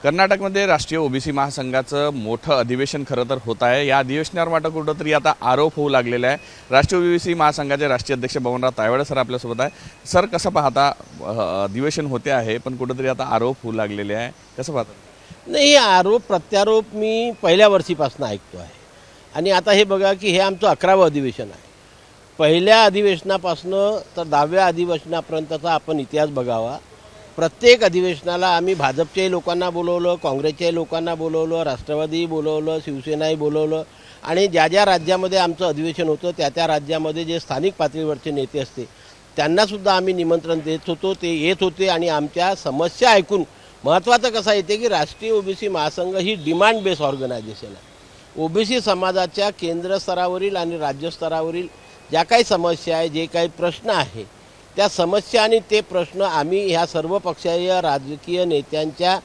कर्नाटकमध्ये राष्ट्रीय ओबीसी महासंघाचं मोठं अधिवेशन खरं तर होत आहे। या अधिवेशनावर मात्र कुठंतरी आता आरोप होऊ लागलेला आहे। राष्ट्रीय ओबीसी महासंघाचे राष्ट्रीय अध्यक्ष बबनराव तायवाडे सर आपल्यासोबत आहे। सर, कसं पाहता, अधिवेशन होते आहे पण कुठंतरी आता आरोप होऊ लागलेले आहे, कसं पाहता? नाही, आरोप प्रत्यारोप मी पहिल्या वर्षीपासून ऐकतो आहे आणि आता हे बघा की हे आमचं 11वं अधिवेशन आहे। पहिल्या अधिवेशनापासून तर 10व्या अधिवेशनापर्यंतचा आपण इतिहास बघावा। प्रत्येक अधिवेशनाला आम्ही भाजपच्याही लोकांना बोलवलं, काँग्रेसच्याही लोकांना बोलवलं, राष्ट्रवादीही बोलवलं, शिवसेनाही बोलवलं आणि ज्या ज्या राज्यामध्ये आमचं अधिवेशन होतं त्या राज्यामध्ये जे स्थानिक पातळीवरचे नेते असते त्यांनासुद्धा आम्ही निमंत्रण देत होतो। ते येत होते आणि आमच्या समस्या ऐकून, महत्त्वाचं कसं येते की राष्ट्रीय ओबीसी महासंघ ही डिमांड बेस ऑर्गनायझेशन आहे। ओबीसी समाजाच्या केंद्र स्तरावरील आणि राज्य स्तरावरील ज्या काही समस्या आहे, जे काही प्रश्न आहे, त्या समस्या आणि ते प्रश्न आम्ही ह्या सर्व पक्षीय राजकीय नेत्यांच्या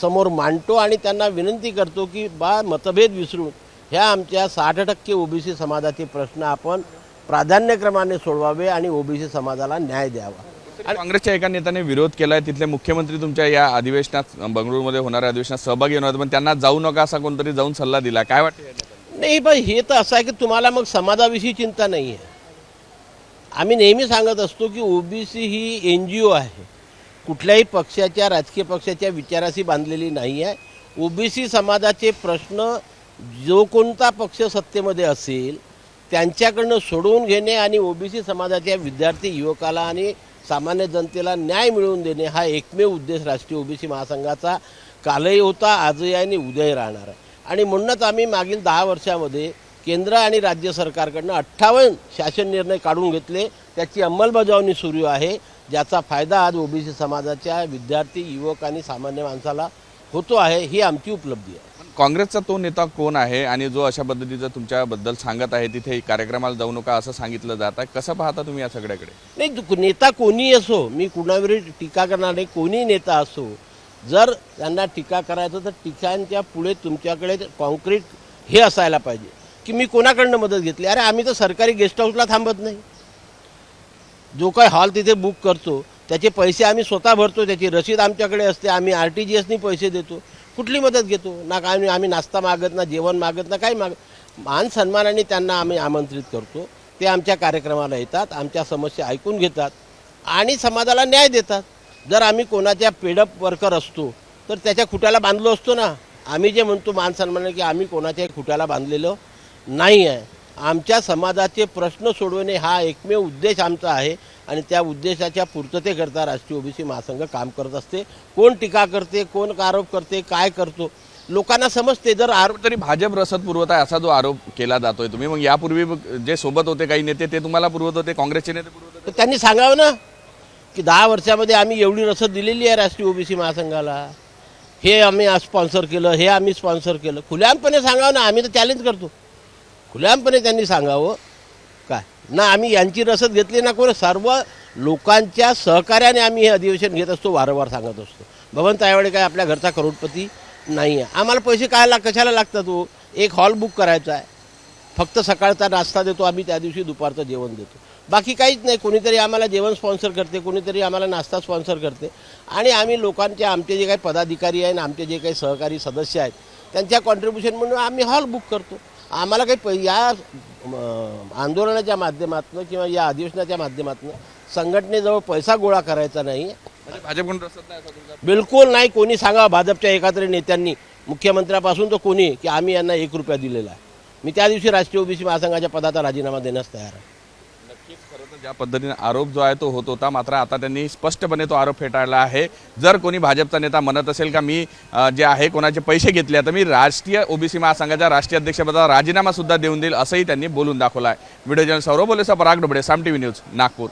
समोर मांडतो आणि त्यांना विनंती करतो की मतभेद विसरून ह्या आमच्या 60% ओबीसी समाजाचे प्रश्न आपण प्राधान्यक्रमाने सोडवावे आणि ओबीसी समाजाला न्याय द्यावा। काँग्रेसच्या एका नेत्याने विरोध केलाय, तिथले मुख्यमंत्री तुमच्या या अधिवेशनात, बंगळुरूमध्ये होणाऱ्या अधिवेशनात सहभागी होणार, पण त्यांना जाऊ नका असा कोणतरी जाऊन सल्ला दिला, काय वाटतं? नाही बाई, हे तर असं आहे की तुम्हाला मग समाजाविषयी चिंता नाही आहे। आम्ही नेहमी सांगत असतो की ओबीसी ही NGO आहे, कुठल्याही पक्षाच्या, राजकीय पक्षाच्या विचाराशी बांधलेली नाही आहे। ओबीसी समाजाचे प्रश्न जो कोणता पक्ष सत्तेमध्ये असेल त्यांच्याकडनं सोडवून घेणे आणि ओबीसी समाजाच्या विद्यार्थी युवकाला आणि सामान्य जनतेला न्याय मिळवून देणे हा एकमेव उद्देश राष्ट्रीय ओबीसी महासंघाचा कालही होता, आजही आणि उद्याही राहणार आहे। आणि म्हणूनच आम्ही मागील 10 वर्षामध्ये केंद्र आणि राज्य सरकारकडनं 58 शासन निर्णय काढून घेतले, त्याची अंमलबजावणी सुरू आहे, ज्याचा फायदा आज ओबीसी समाजाच्या विद्यार्थी, युवक आणि सामान्य माणसाला होतो आहे। ही आमची उपलब्धी आहे। काँग्रेसचा तो नेता कोण आहे आणि जो अशा पद्धतीचं तुमच्याबद्दल सांगत आहे, तिथे कार्यक्रमाला जाऊ नका असं सांगितलं जात आहे, कसं पाहता तुम्ही या सगळ्याकडे? नाही, नेता कोणी असो, मी कुणावरही टीका करणार नाही, कोणी नेता असो, जर त्यांना टीका करायचं तर टीकांच्या पुढे तुमच्याकडे कॉन्क्रीट हे असायला पाहिजे की मी कोणाकडनं मदत घेतली। अरे आम्ही तर सरकारी गेस्ट हाऊसला थांबत नाही, जो काही हॉल तिथे बुक करतो त्याचे पैसे आम्ही स्वतः भरतो, त्याची रसीद आमच्याकडे असते, आम्ही RTGSनी पैसे देतो, कुठली मदत घेतो ना? काय आम्ही नाश्ता मागत ना, जेवण मागत ना, काही मागत, मान सन्मानाने त्यांना आम्ही आमंत्रित करतो। ते आमच्या कार्यक्रमाला येतात, आमच्या समस्या ऐकून घेतात आणि समाजाला न्याय देतात। जर आम्ही कोणाच्या पेडअप वर्कर असतो तर त्याच्या खुट्याला बांधलो असतो ना। आम्ही जे म्हणतो मान सन्मानाने की आम्ही कोणाच्या खुट्याला बांधलेलं नाही आहे। आमच्या समाजाचे प्रश्न सोडवणे हा एकमेव उद्देश आमचा आहे आणि त्या उद्देशाच्या पूर्ततेकरता राष्ट्रीय ओबीसी महासंघ काम करत असते। कोण टीका करते, कोण आरोप करते, काय करतो, लोकांना समजते। जर आरोप तरी भाजप रसद पुरवत आहे असा जो आरोप केला जातोय, तुम्ही मग यापूर्वी जे सोबत होते काही नेते ते तुम्हाला पुरवत होते, काँग्रेसचे नेते पुरवत होते, तर त्यांनी सांगावं ना की 10 वर्षामध्ये आम्ही एवढी रसद दिलेली आहे राष्ट्रीय ओबीसी महासंघाला, हे आम्ही स्पॉन्सर केलं, हे आम्ही स्पॉन्सर केलं। खुलेआमपणे सांगावं ना, आम्ही तर चॅलेंज करतो, खुलेआमपणे त्यांनी सांगावं काय ना। आम्ही यांची रसद घेतली ना, कोण सर्व लोकांच्या सहकार्याने आम्ही हे अधिवेशन घेत असतो, वारंवार सांगत असतो। बबन तायवाडे काय आपल्या घरचा करोडपती नाही आहे, आम्हाला पैसे कशाला लागतात? तो एक हॉल बुक करायचा आहे, फक्त सकाळचा नाश्ता देतो आम्ही, त्या दिवशी दुपारचं जेवण देतो, बाकी काहीच नाही। कोणीतरी आम्हाला जेवण स्पॉन्सर करते, कोणीतरी आम्हाला नाश्ता स्पॉन्सर करते आणि आम्ही लोकांचे, आमचे जे काही पदाधिकारी आहेत, आमचे जे काही सहकारी सदस्य आहेत त्यांच्या कॉन्ट्रीब्युशन म्हणून आम्ही हॉल बुक करतो। आम्हाला काही या आंदोलनाच्या माध्यमातून किंवा या अधिवेशनाच्या माध्यमातून संघटनेजवळ पैसा गोळा करायचा नाही। भाजपकडून रसद नाही असं तुमचं? बिलकुल नाही। कोणी सांगा भाजपच्या एकातरी नेत्यांनी, मुख्यमंत्र्यापासून तर कोणी, की आम्ही यांना 1 रुपया दिलेला आहे। मी त्या दिवशी राष्ट्रीय ओबीसी महासंघाच्या पदाचा राजीनामा देण्यास तयार आहे। नक्कीच, खरं तर ज्या पद्धतीने आरोप जो आहे तो होत होता, मात्र आता त्यांनी स्पष्टपणे तो आरोप फेटाळला आहे। जर कोणी भाजपचा नेता म्हणत असेल का मी जे आहे कोणाचे पैसे घेतले तर मी राष्ट्रीय ओबीसी महासंघाच्या राष्ट्रीय अध्यक्षपदाचा राजीनामा सुद्धा देऊन देईल, असंही त्यांनी बोलून दाखवला आहे। व्हिडिओ जर्नलिस्ट सौरभ बोलेसा, पराग डोबळे, साम TV न्यूज, नागपूर।